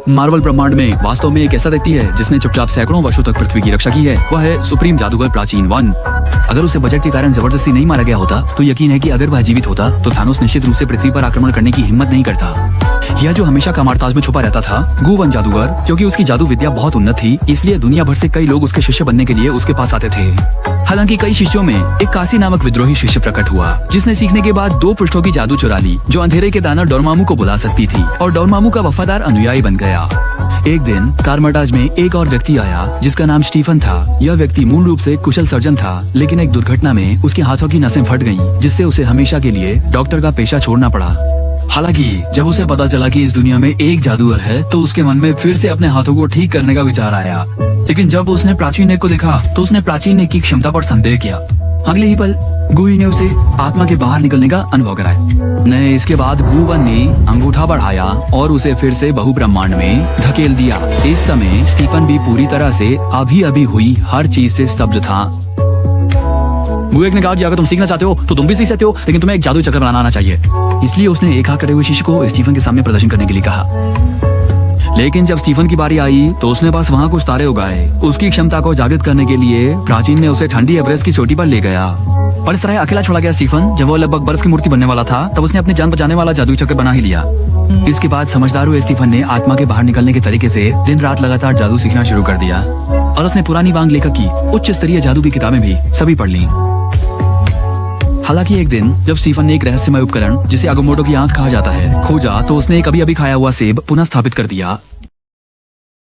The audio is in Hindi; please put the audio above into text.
मार्वल ब्रह्मांड में वास्तव में एक ऐसा व्यक्ति है जिसने चुपचाप सैकड़ों वर्षों तक पृथ्वी की रक्षा की है। वह है सुप्रीम जादूगर प्राचीन वन। अगर उसे बजट के कारण जबरदस्ती नहीं मारा गया होता तो यकीन है कि अगर वह जीवित होता तो थानोस निश्चित रूप से पृथ्वी पर आक्रमण करने की हिम्मत नहीं करता। यह जो हमेशा कामारताज में छुपा रहता था गु वन जादूगर, क्योंकि उसकी जादू विद्या बहुत उन्नत थी, इसलिए दुनिया भर से कई लोग उसके शिष्य बनने के लिए उसके पास आते थे। हालांकि कई शिष्यों में एक कासी नामक विद्रोही शिष्य प्रकट हुआ जिसने सीखने के बाद 2 पृष्ठों की जादू चुरा ली जो अंधेरे के दानव डोरमामू को बुला सकती थी, और डोरमामू का वफादार अनुयायी बन गया। एक दिन कारमाटाज में एक और व्यक्ति आया जिसका नाम स्टीफन था। यह व्यक्ति मूल रूप से कुशल सर्जन था, लेकिन एक दुर्घटना में उसके हाथों की नसें फट गईं, जिससे उसे हमेशा के लिए डॉक्टर का पेशा छोड़ना पड़ा। हालांकि जब उसे पता चला कि इस दुनिया में एक जादूगर है तो उसके मन में फिर से अपने हाथों को ठीक करने का विचार आया। लेकिन जब उसने प्राचीन नेक को देखा तो उसने प्राचीन नेक की क्षमता पर संदेह किया। अगले ही पल गुई ने उसे आत्मा के बाहर निकलने का अनुभव कराया। इसके बाद गुवन ने अंगूठा बढ़ाया और उसे फिर से बहु ब्रह्मांड में धकेल दिया। इस समय स्टीफन भी पूरी तरह से अभी हुई हर चीज से स्तब्ध था। गुएक ने कहा कि अगर तुम सीखना चाहते हो तो तुम भी सीख सकते हो, लेकिन तुम्हें एक जादुई चक्कर बनाना आना चाहिए। इसलिए उसने एक हाथ कटे हुए शिष्य को स्टीफन के सामने प्रदर्शन करने के लिए कहा। लेकिन जब स्टीफन की बारी आई तो उसने बस वहाँ कुछ तारे उगाए। उसकी क्षमता को जागृत करने के लिए प्राचीन ने उसे ठंडी एवरेस्ट की चोटी पर ले गया और इस तरह अकेला छोड़ा गया स्टीफन। जब वो लगभग बर्फ की मूर्ति बनने वाला था तब उसने अपनी जान बचाने वाला जादुई चक्कर बना ही लिया। इसके बाद समझदार हुए स्टीफन ने आत्मा के बाहर निकलने के तरीके से दिन रात लगातार जादू सीखना शुरू कर दिया और उसने पुरानी वांग लेखक की उच्च स्तरीय जादू की किताबें भी सभी पढ़ ली। हालांकि एक दिन जब स्टीफन ने एक रहस्यमय उपकरण जिसे अगमोटो की आंख कहा जाता है खोजा तो उसने एक अभी खाया हुआ सेब पुनः स्थापित कर दिया।